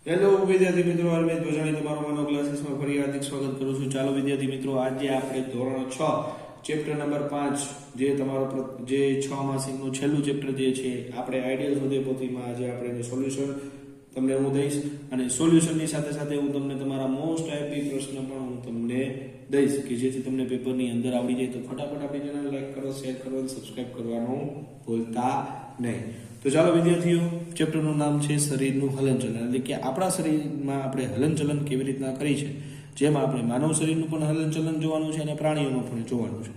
Hello વિદ્યાર્થી મિત્રો, અરવિંદ ભજાણી તમારો માનો ક્લાસીસમાં ફરી હાર્દિક સ્વાગત કરું છું. ચાલો વિદ્યાર્થી મિત્રો, આજે આપણે ધોરણ 6 ચેપ્ટર નંબર 5 જે તમારો જે 6 માસિકનું છેલ્લું ચેપ્ટર જે છે આપણે આઈડિયલ શોધે પોથીમાં આજે આપણે એનું સોલ્યુશન તમને હું દઈશ અને સોલ્યુશનની સાથે સાથે હું તમને તમારા મોસ્ટ આઈપી પ્રશ્ન પણ હું તમને દઈશ કે જેથી તમને પેપરની અંદર આવડી જાય. તો ફટાફટ આપણી ચેનલ લાઈક કરો, શેર કરો અને સબસ્ક્રાઇબ કરવાનું ભૂલતા નહીં. તો ચાલો વિદ્યાર્થીઓ, ચેપ્ટરનું નામ છે શરીરનું હલનચલન, એટલે કે આપણા શરીરમાં આપણે હલનચલન કેવી રીતના કરી છે, જેમાં આપણે માનવ શરીરનું પણ હલનચલન જોવાનું છે અને પ્રાણીઓનું પણ જોવાનું છે.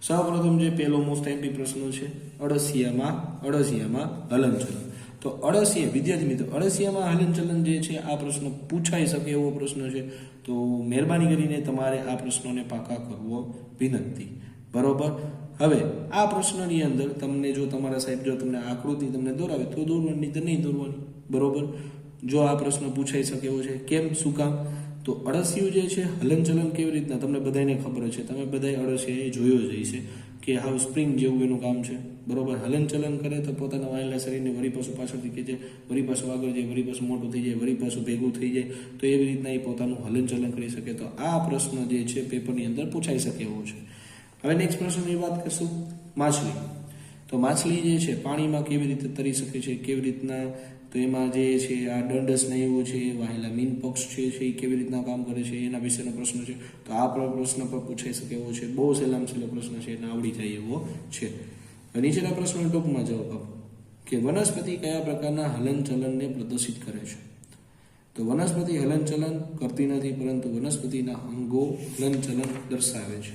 સૌપ્રથમ જે પહેલો મોસ્ટ આઈપી પ્રશ્ન છે, અળસિયામાં હલનચલન. તો અળસિયા વિદ્યાર્થી મિત્રો, અળસિયામાં હલનચલન જે છે આ પ્રશ્ન પૂછાઈ શકે એવો પ્રશ્ન છે. તો મહેરબાની કરીને તમારે આ પ્રશ્નોને પાકા કરવો વિનંતી. બરોબર. હવે આ પ્રશ્નની અંદર તમને જો તમારા સાહેબ જો તમને આકૃતિ તમને દોરાવે તો દોરવાની, તો નહીં દોરવાની. બરોબર. જો આ પ્રશ્ન પૂછાઈ શકે એવો છે, કેમ, શું કામ? તો અળસિયું જે છે હલનચલન કેવી રીતના તમને બધાને ખબર છે, તમે બધા અળસિયા જોયો જ હશે કે હાવ સ્પ્રિંગ જેવું એનું કામ છે. બરોબર. હલનચલન કરે તો પોતાના વાયેલા શરીરને વળી પાછું પાછળથી ખેંચે, વળી પાછું આગળ જાય, વળી પાછું મોટું થઈ જાય, વળી પાછું ભેગું થઈ જાય. તો એવી રીતના એ પોતાનું હલનચલન કરી શકે. તો આ પ્રશ્ન જે છે પેપરની અંદર પૂછાઈ શકે એવો છે. હવે નેક્સ્ટ પ્રશ્નની વાત કરશું, માછલી. તો માછલી જે છે પાણીમાં કેવી રીતે તરી શકે છે, કેવી રીતના? તો એમાં જે છે આ દંડ સ્નાયુઓ છે, વાહેલા મીન પક્ષ છે એ કેવી રીતના કામ કરે છે એના વિશેનો પ્રશ્ન છે. તો આ પ્રશ્ન પર પૂછાઈ શકે એવો છે. બહુ સહેલામાં સહેલો પ્રશ્ન છે, એને આવડી જાય એવો છે. નીચેના પ્રશ્નનો ટૂંકમાં જવાબ આપો કે વનસ્પતિ કયા પ્રકારના હલનચલનને પ્રદર્શિત કરે છે? તો વનસ્પતિ હલનચલન કરતી નથી, પરંતુ વનસ્પતિના અંગો હલનચલન દર્શાવે છે.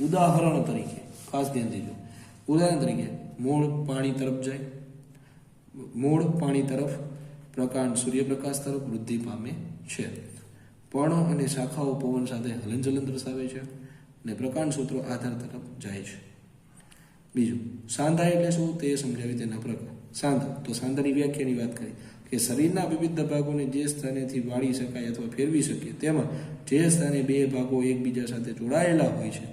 ઉદાહરણ તરીકે ખાસ ધ્યાન દેજો. ઉદાહરણ તરીકે મૂળ પાણી તરફ જાય, મૂળ પાણી તરફ, પ્રકાંડ સૂર્યપ્રકાશ તરફ વૃદ્ધિ પામે છે. પર્ણો અને શાખાઓ પવન સાથે હલનચલન દર્શાવે છે અને પ્રકાંડ સૂત્રો આધાર તરફ જાય છે. બીજું, સાંધા એટલે શું તે સમજાવી તેના પ્રકાર. સાંધા, તો સાંધાની વ્યાખ્યાની વાત કરી કે શરીરના વિવિધ ભાગોને જે સ્થાનેથી વાળી શકાય અથવા ફેરવી શકીએ, તેમાં જે સ્થાને બે ભાગો એકબીજા સાથે જોડાયેલા હોય છે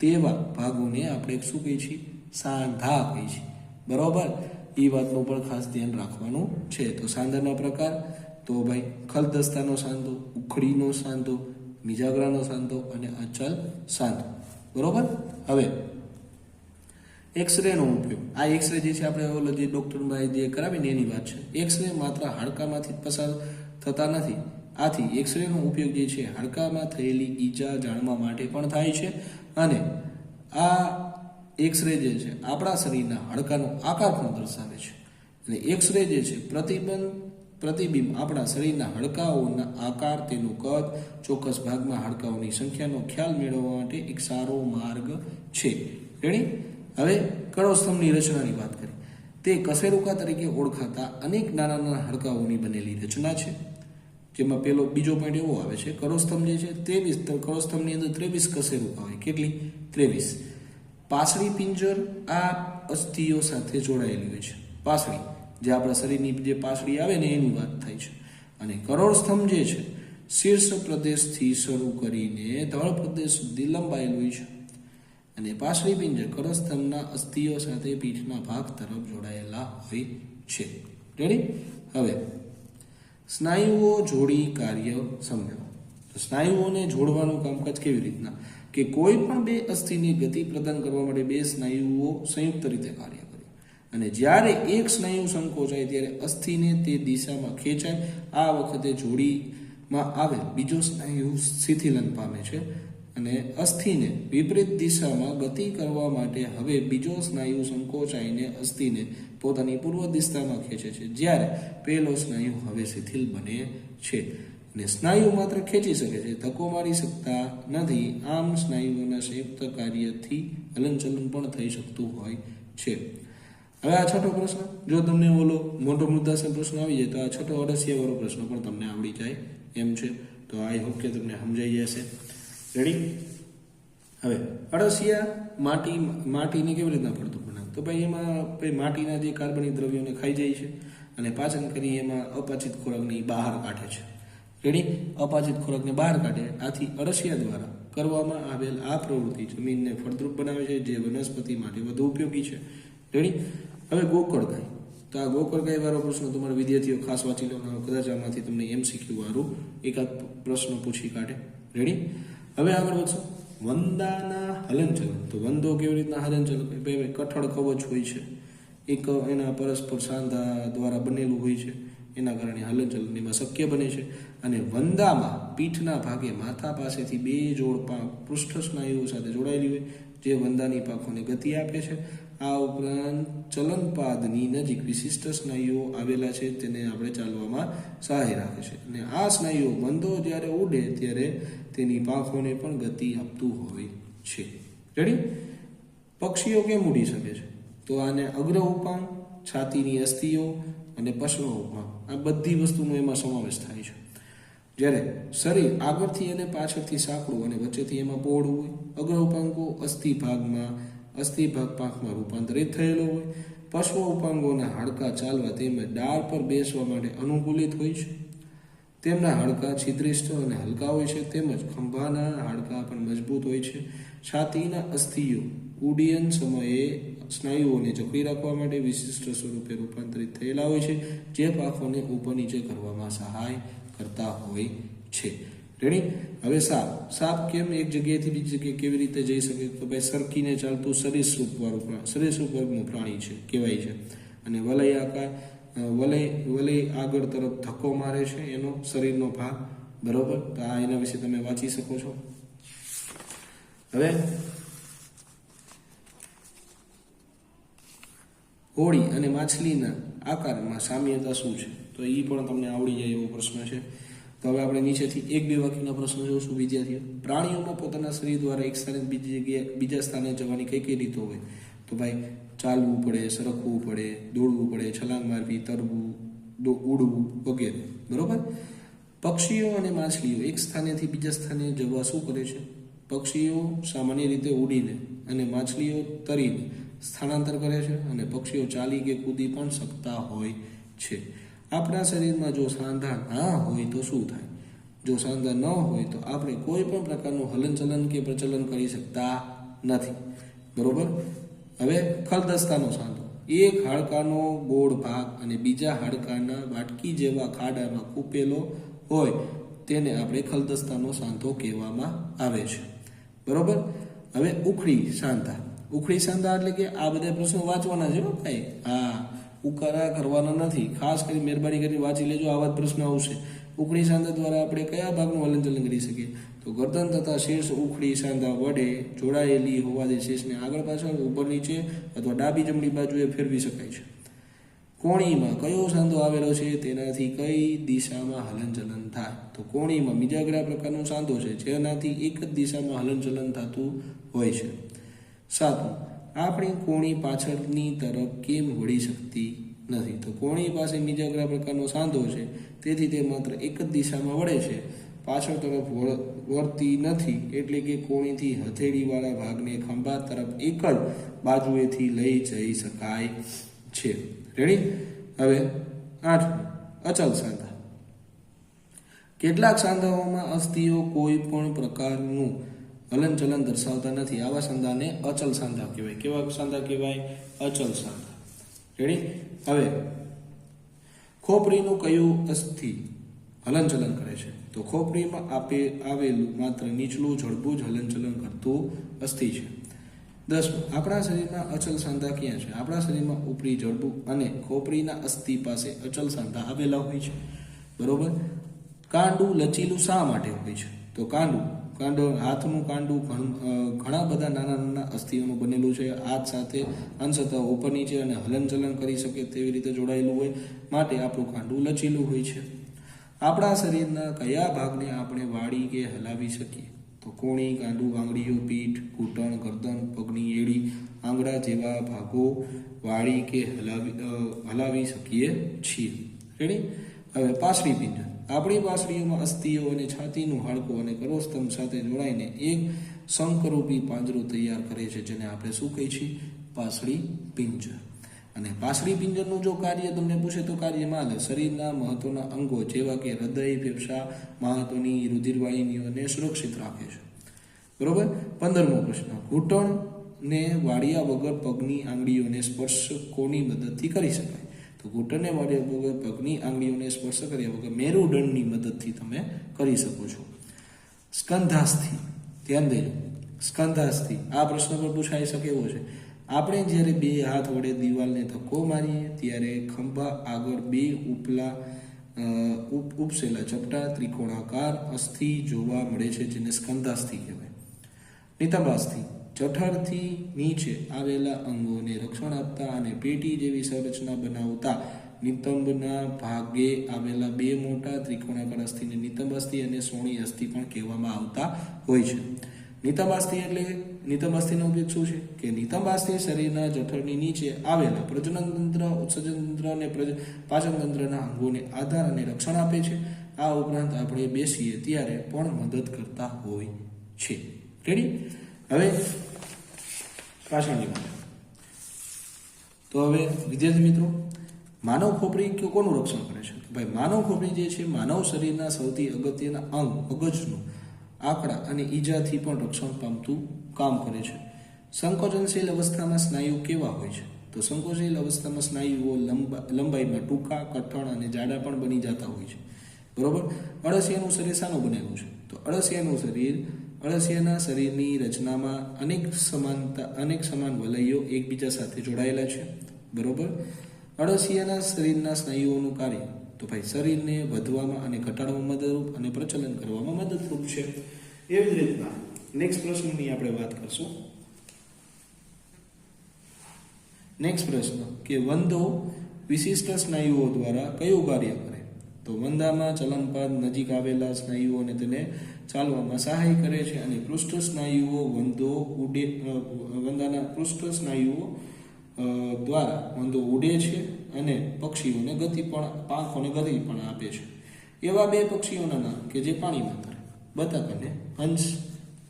તેવા ભાગોને આપણે શું કહીએ છીએ? સાંધા કહીએ છીએ. બરોબર. એ વાતનું પણ ખાસ ધ્યાન રાખવાનું છે. તો સાંધાના પ્રકાર, તો ભાઈ ખલદસ્તાનો સાંધો, ઉખડીનો સાંધો, મિજાગરાનો સાંધો અને અચલ સાંધો. બરોબર. હવે એક્સરે નો ઉપયોગ. આ એક્સરે જે છે આપણે ઓલો જે ડોક્ટરમાં જે કરાવીને એની વાત છે. એક્સરે માત્ર હાડકામાંથી પસાર થતા નથી. આથી એક્સરેનો ઉપયોગ જે છે હાડકામાં થયેલી ઈજા જાણવા માટે પણ થાય છે અને આ એક્સરે જે છે આપણા શરીરના હાડકાનો આકાર પણ દર્શાવે છે. અને એક્સરે જે છે પ્રતિબિંબ આપણા શરીરના હાડકાઓના આકાર, તેનું કદ, ચોક્કસ ભાગમાં હાડકાઓની સંખ્યાનો ખ્યાલ મેળવવા માટે એક સારો માર્ગ છે. રેડી. હવે કરોડસ્તંભની રચનાની વાત કરી. તે કશેરુકા તરીકે ઓળખાતા અનેક નાના નાના હાડકાઓની બનેલી રચના છે. જેમાં બીજો પોઈન્ટ એવો આવે છે, કરોડસ્તંભ જે છે 23, કરોડસ્તંભની અંદર 23 કશેરુકા હોય. કેટલી? 23. પાસળી પિંજર આ અસ્થિઓ સાથે જોડાયેલી હોય છે. પાસળી જે આપણા શરીરની જે પાસળી આવે ને એની વાત થાય છે. અને કરોડસ્તંભ જે છે શીર્ષ પ્રદેશથી શરૂ કરીને ધળ પ્રદેશ સુધી લંબાયેલું હોય છે. અને પાસળી પિંજર કરોડસ્તંભના અસ્થિઓ સાથે પીઠના ભાગ તરફ જોડાયેલા હોય છે. રેડી. હવે સ્નાયુઓ જોડી કાર્ય સમજાવો. તો સ્નાયુઓને જોડવાનું કામકાજ કેવી રીતના? કે કોઈ પણ બે અસ્થિની ગતિ પ્રદાન કરવા માટે બે સ્નાયુઓ સંયુક્ત રીતે કાર્ય કરે અને જ્યારે એક સ્નાયુ સંકોચાય ત્યારે અસ્થિને તે દિશામાં ખેંચાય. આ વખતે જોડીમાં આવે બીજો સ્નાયુ શિથિલન પામે છે અને અસ્થિને વિપરીત દિશામાં ગતિ કરવા માટે હવે બીજો સ્નાયુ સંકોચાઈને અસ્થિને પોતાની પૂર્વ દિશામાં ખેંચે છે, જ્યારે પહેલો સ્નાયુ હવે શિથિલ બને છે. અને સ્નાયુ માત્ર ખેંચી શકે છે, ધક્કો મારી શકતા નથી. આમ સ્નાયુઓના સંયુક્ત કાર્યથી હલનચલન પણ થઈ શકતું હોય છે. હવે આ છઠ્ઠો પ્રશ્ન, જો તમને ઓલો મોટો મુદ્દાસર પ્રશ્ન આવી જાય તો આ છઠ્ઠો અળસિયા વાળો પ્રશ્ન પણ તમને આવડી જાય એમ છે. તો આઈ હોપ કે તમને સમજાઈ જશે. રેડી. હવે અળસિયા માટીને કેવી રીતના ફળદ્રુપ બનાવે? તો ભાઈ એમાં માટીના જે કાર્બનિક દ્રવ્યોને ખાઈ જાય છે અને પાચન કરી એમાં અપાચિત ખોરાકની બહાર કાઢે છે. રેડી. અપાચિત ખોરાકને બહાર કાઢે. આથી અળસિયા દ્વારા કરવામાં આવેલ આ પ્રવૃત્તિ જમીનને ફળદ્રુપ બનાવે છે, જે વનસ્પતિ માટે વધુ ઉપયોગી છે. રેડી. હવે ગોકળ ગાય. તો આ ગોકળગાય વાળો પ્રશ્ન તમારા વિદ્યાર્થીઓ ખાસ વાંચી લો, કદાચ આમાંથી તમને એમસીક્યુ વાળું એકાદ પ્રશ્ન પૂછી કાઢે. રેડી? હવે આગળ વધશો. વંદાના હલનચલન. તો વંદો કેવી રીતના હલનચલન કરે? ભાઈ કઠણ કવચ હોય છે, એક એના પરસ્પર સાંધા દ્વારા બનેલું હોય છે, એના કારણે હલનચલન એમાં શક્ય બને છે. અને વંદામાં પીઠના ભાગે માથા પાસેથી બે જોડ પાંખ પૃષ્ઠ સ્નાયુઓ સાથે જોડાયેલી હોય, જે વંદાની પાંખોને ગતિ આપે છે. આ ઉપરાંત ચલનપાદની નજીક વિશિષ્ટ સ્નાયુઓ આવેલા છે, તેને આપણે ચાલવામાં સહાય રાખે છે. અને આ સ્નાયુઓ વંદો જ્યારે ઉડે ત્યારે તેની પાંખોને પણ ગતિ આપતું હોય છે. રેડી? પક્ષીઓ કેમ ઉડી શકે છે? તો આને અગ્ર ઉપાંગ, છાતીની અસ્થિઓ અને પશ્વ ઉપાંગ, આ બધી વસ્તુનો એમાં સમાવેશ થાય છે. જ્યારે શરીર આગળથી અને પાછળથી સાંકડું અને વચ્ચેથી એમાં પહોળું હોય. અગ્ર ઉપાંગો અસ્થિ ભાગ પાંખમાં રૂપાંતરિત થયેલો હોય. પશ્વ ઉપાંગોના હાડકાં ચાલવા તેમજ ડાળ પર બેસવા માટે અનુકૂલિત હોય છે. તેમના હાડકાં છિદ્રિષ્ઠ અને હલકા હોય છે, તેમજ ખંભાના હાડકાં પણ મજબૂત હોય છે. છાતીના અસ્થિઓ ઉડ્ડયન સમયે સ્નાયુઓને જકડી રાખવા માટે વિશિષ્ટ સ્વરૂપે રૂપાંતરિત થયેલા હોય છે, જે પાંખોને ઉપર નીચે કરવામાં સહાય કરતા હોય છે. રેડી? હવે સાપ કેમ એક જગ્યાએથી બીજી જગ્યાએ કેવી રીતે જઈ શકે? તો ભાઈ સરકીને ચાલતું સરીસૃપ વર્ગનું પ્રાણી છે કહેવાય છે. અને વલય આગળ તરફ ધક્કો મારે છે એનો શરીરનો ભાગ. બરોબર? તો આ એના વિશે તમે વાંચી શકો છો. હવે હોળી અને માછલીના આકારમાં સામ્યતા શું છે? તો એ પણ તમને આવડી જાય એવો પ્રશ્ન છે. તો હવે આપણે નીચેથી 1-2 વાક્યના પ્રશ્નો જોઈશું વિદ્યાર્થીઓ. પ્રાણીઓમાં પોતાના શરીર દ્વારા એક સ્થાને બીજા સ્થાને જવાની કઈ રીતો હોય? તો ભાઈ ચાલવું પડે, સરકવું પડે, દોડવું પડે, છલાંગ મારવી, તરવું, ઉડવું વગેરે. બરોબર? પક્ષીઓ અને માછલીઓ એક સ્થાનેથી બીજા સ્થાને જવા શું કરે છે? પક્ષીઓ સામાન્ય રીતે ઉડીને અને માછલીઓ તરીને સ્થળાંતર કરે છે. અને પક્ષીઓ ચાલી કે કૂદી પણ શકતા હોય છે. આપણા શરીરમાં જો સાંધા ના હોય તો શું થાય? જો સાંધા ન હોય તો આપણે કોઈ પણ પ્રકારનું હલનચલન કે પ્રચલન કરી શકતા નથી. બરોબર? હવે ખલદસ્તાનો સાંધો એક હાડકાનો ગોળ ભાગ અને બીજા હાડકાના વાટકી જેવા ખાડામાં કૂપેલો હોય, તેને આપણે ખલદસ્તાનો સાંધો કહેવામાં આવે છે. બરોબર? હવે ઉખડી સાંધા એટલે કે આ બધા પ્રશ્નો વાંચવાના છે ભાઈ. હા, ઉકારા કરવાના નથી. ખાસ કરી મહેરબાની કરી વાંચી લેજો, આવા જ પ્રશ્ન આવશે. ઉખડી સાંધા દ્વારા આપણે કયા ભાગનું હલનચલન કરી શકીએ? તો ગરદન તથા શીર્ષ ઉખડી સાંધા વડે જોડાયેલી હોવાથી શીર્ષને આગળ પાછળ, ઉપર નીચે અથવા ડાબી જમણી બાજુએ ફેરવી શકાય છે. કોણીમાં કયો સાંધો આવેલો છે, તેનાથી કઈ દિશામાં હલનચલન થાય? તો કોણીમાં મિજાગરા પ્રકારનો સાંધો છે, જેનાથી એક જ દિશામાં હલનચલન થતું હોય છે. 7. આપણી કોણી પાછળની તરફ કેમ વળી શકતી નથી? તો કોણી પાસે મિજાગરા પ્રકારનો સાંધો છે, તેથી તે માત્ર એક જ દિશામાં વળે છે, પાછળ તરફ વળતી નથી. એટલે કે કોણીથી હથેળીવાળા ભાગને ખંભા તરફ એક જ બાજુએથી લઈ જઈ શકાય છે. રેડી? હવે 8. અચલ સાંધા. કેટલાક સાંધાઓમાં અસ્થિઓ કોઈ પણ પ્રકારનું હલનચલન દર્શાવતા નથી. આવા સાંધાને અચલ સાંધા કહેવાય. કેવા સાંધા કહેવાય? અચલ સાંધા. રેડી? હવે ખોપરીનું કયું અસ્થિ હલનચલન કરે છે? તો ખોપરીમાં આવેલું માત્ર નીચલું જડબું જ હલનચલન કરતું અસ્થિ છે. 10. આપણા શરીરમાં અચલ સાંધા ક્યાં છે? આપણા શરીરમાં ઉપરી જડબું અને ખોપરીના અસ્થિ પાસે અચલ સાંધા આવેલા હોય છે. બરોબર? કાંડું લચીલું શા માટે હોય છે? તો હાથનું કાંડું ઘણા બધા નાના અસ્થિઓનું બનેલું છે. હાથ સાથે અંશતઃ ઉપર નીચે અને હલનચલન કરી શકે તેવી રીતે જોડાયેલું હોય, માટે આપણું કાંડું લચીલું હોય છે. આપણા શરીરના કયા ભાગને આપણે વાળી કે હલાવી શકીએ? તો કોણી, કાંડું, આંગળીઓ, પીઠ, ઘૂંટણ, ગરદન, પગની એડી, આંગળા જેવા ભાગો વાળી કે હલાવી શકીએ છીએ. રેડી? હવે પાસળી પિંજર. આપણી પાસળીઓમાં અસ્થિઓ અને છાતીનું હાડકું અને કરોસ્તંભ સાથે જોડાઈને એક શંખરૂપી પાંજરું તૈયાર કરે છે, જેને આપણે શું કહીએ છીએ? પાસળી પિંજર. અને પાસળી પિંજરનું જો કાર્ય તમને પૂછે તો કાર્યમાં શરીરના મહત્વના અંગો જેવા કે હૃદય, ફેફસા, મહત્વની રુધિરવાહિનીઓને સુરક્ષિત રાખે છે. બરોબર? 15મો પ્રશ્ન. ઘૂંટણને વાળ્યા વગર પગની આંગળીઓને સ્પર્શ કોની મદદથી કરી શકાય? તો તો ઘૂંટણને વાળ્યા વગર પગની આંગળીઓને સ્પર્શ કર્યા વગર મેરુદંડની મદદથી તમે કરી શકો છો. સ્કંધાસ્થિ, ધ્યાન દેજો. સ્કંધાસ્થિ આ પ્રશ્ન પર પૂછાઈ શકે એવો છે. આપણે જ્યારે બે હાથ વડે દિવાલને ધક્કો મારીએ ત્યારે ખંભા આગળ બે ઉપસેલા ચપટા ત્રિકોણાકાર અસ્થિ જોવા મળે છે, જેને સ્કંધાસ્થિ કહેવાય. નિતંબાસ્થિ, જઠરથી નીચે આવેલા અંગોને રક્ષણ આપતા અને પેટી જેવી સંરચના બનાવતા નિતંબના ભાગે આવેલા બે મોટા ત્રિકોણાકાર અસ્થિને નિતંબાસ્થિ અને સોણી અસ્થિ પણ કહેવામાં આવતા હોય છે. નિતંબાસ્થિ નિતંબાસ્થિનો ઉપયોગ શું છે કે નિતંબાસ્થિ શરીરના જઠરની નીચે આવેલા પ્રજનન તંત્ર, ઉત્સર્જન તંત્ર અને પાચન તંત્રના અંગોને આધાર અને રક્ષણ આપે છે. આ ઉપરાંત આપણે બેસીએ ત્યારે પણ મદદ કરતા હોય છે. રેડી? હવે પાછળની વાત. તો હવે વિદ્યાર્થી મિત્રો, માનવ ખોપરી કોનું રક્ષણ કરે છે? ભાઈ માનવ ખોપરી જે છે માનવ શરીરના સૌથી અગત્યના અંગ મગજનું આંકડા અને ઈજાથી પણ રક્ષણ પામતું કામ કરે છે. સંકોચનશીલ અવસ્થામાં સ્નાયુ કેવા હોય છે? તો સંકોચનશીલ અવસ્થામાં સ્નાયુઓ લંબાઈમાં ટૂંકા, કઠણ અને જાડા પણ બની જતા હોય છે. બરોબર? અળસિયાનું શરીર શાનું બનેલું છે? તો અળસિયાના શરીરની રચનામાં અનેક સમાન વલયો એકબીજા સાથે જોડાયેલા છે. બરોબર? અળસિયાના શરીરના સ્નાયુઓનું કાર્ય તો ભાઈ શરીરને વધવામાં અને ઘટાડવામાં મદદરૂપ અને પ્રચલન કરવામાં મદદરૂપ છે. એવી જ રીતના નેક્સ્ટ પ્રશ્નની આપણે વાત કરશું. નેક્સ્ટ પ્રશ્ન કે વંદો વિશિષ્ટ સ્નાયુઓ દ્વારા કયું કાર્ય કરે? તો વંદામાં ચલનપાદ નજીક આવેલા સ્નાયુઓને તેને ચાલવામાં સહાય કરે છે અને પૃષ્ઠ સ્નાયુઓ વંદાના પૃષ્ઠ સ્નાયુઓ દ્વારા વંદો ઉડે છે અને પક્ષીઓને પાંખોને ગતિ પણ આપે છે. એવા બે પક્ષીઓના નામ કે જે પાણીમાં તરે. બતક અને હંસ.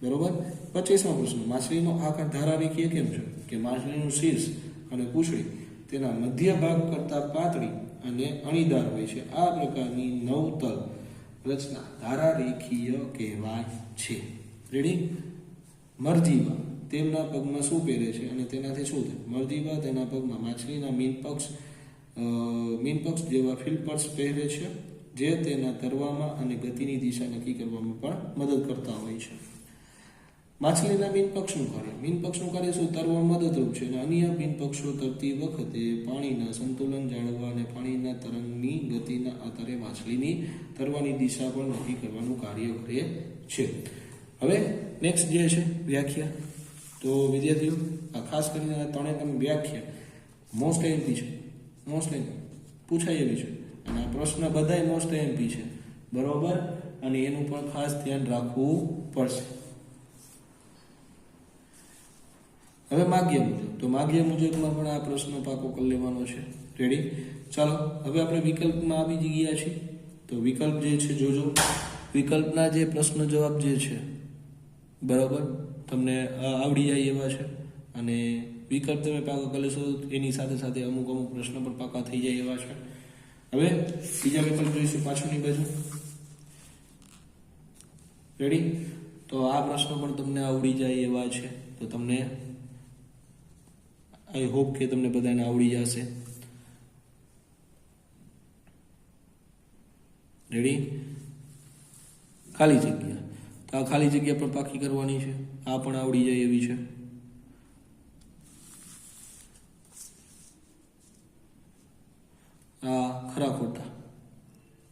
બરોબર? 25મો પ્રશ્ન, માછલીનો આકાર ધારારેખીય કેમ છે? કે માછલીનું શીર્ષ અને પૂંછડી તેના મધ્ય ભાગ કરતાં પાતળી અને અણીદાર હોય છે. આ પ્રકારની નવતલ રચના ધારારેખીય કહેવાય છે. રેડી? મરજીવા તેમના પગમાં શું પહેરે છે અને તેનાથી શું થાય? મરજીવા તેના પગમાં માછલીના મીનપક્ષ જેવા ફિલપર્સ પહેરે છે, જે તેના તરવામાં અને ગતિની દિશા નક્કી કરવામાં પણ મદદ કરતા હોય છે. માછલીના મીનપક્ષનું કાર્ય શું? તરવામાં મદદરૂપ છે અને અન્ય મીનપક્ષો તરતી વખતે પાણીના સંતુલન જાળવવા અને પાણીના તરંગની ગતિના આધારે માછલીની તરવાની દિશા પણ નક્કી કરવાનું કાર્ય કરે છે. હવે નેક્સ્ટ જે છે વ્યાખ્યા. તો વિદ્યાર્થીઓ આ ખાસ કરીને આ ત્રણેય વ્યાખ્યા મોસ્ટ એમપી છે. મોસ્ટ એમપી પૂછાય એવી છે અને આ પ્રશ્ન બધાય મોસ્ટ એમપી છે. બરોબર? અને એનું પણ ખાસ ધ્યાન રાખવું પડશે. હવે માગ્ય મુજબ. તો માગ્ય મુજબમાં પણ આ પ્રશ્ન પાકો કરી લેવાનો છે. રેડી? ચાલો હવે આપણે વિકલ્પમાં આવી ગયા છીએ. તો વિકલ્પ જે છે જોજો. વિકલ્પના જે પ્રશ્ન જવાબ જે છે બરાબર તમને આવડી જાય એવા છે અને વિકલ્પ તમે પાકા કરી લેશો એની સાથે સાથે અમુક પ્રશ્નો પણ પાકા થઈ જાય એવા છે. હવે બીજા વિકલ્પ જોઈશું પાછળની બાજુ. રેડી? તો આ પ્રશ્નો પણ તમને આવડી જાય એવા છે. તો તમને આઈ હોપ કે તમને બધાને આવડી જશે. રેડી? ખાલી જગ્યા. તો આ ખાલી જગ્યા પણ પાકી કરવાની છે. આ પણ આવડી જાય એવી છે. આ ખરા ખોટા.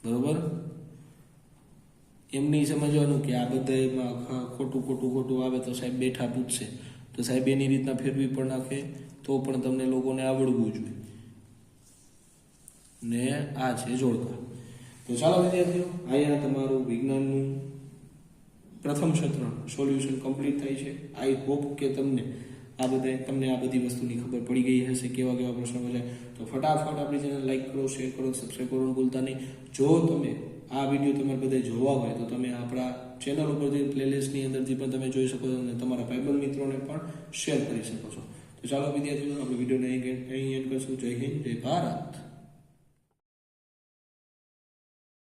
બરોબર? એમ નહીં સમજવાનું કે આ બધા એમાં ખોટું આવે તો સાહેબ બેઠા પૂછશે તો સાહેબ એની રીતના ફેરવી પણ નાખે તો પણ તમને લોકોને આવડવું જોઈએ. ને આ છે જોડકા. તો ચાલો વિદ્યાર્થીઓ, અહીંયા તમારું વિજ્ઞાનનું પ્રથમ સત્ર સોલ્યુશન કમ્પ્લીટ થાય છે. આઈ હોપ કે તમને આ બધી વસ્તુની ખબર પડી ગઈ હશે કેવા પ્રશ્નો પૂછાય. તો ફટાફટ આપણી ચેનલ લાઈક કરો, શેર કરો, સબસ્ક્રાઈબ કરવાનું ભૂલતા નહીં. જો તમે આ વિડીયો તમારે બધા જોવા હોય તો તમે આપણા ચેનલ ઉપરથી પ્લેલિસ્ટની અંદરથી પણ તમે જોઈ શકો છો અને તમારા ભાઈબંધ મિત્રોને પણ શેર કરી શકો છો. તો ચાલો વિદ્યાર્થીઓ, આપણે વિડીયોને અહીં એન્ડ કરશું. જય હિન્દ, જય ભારત.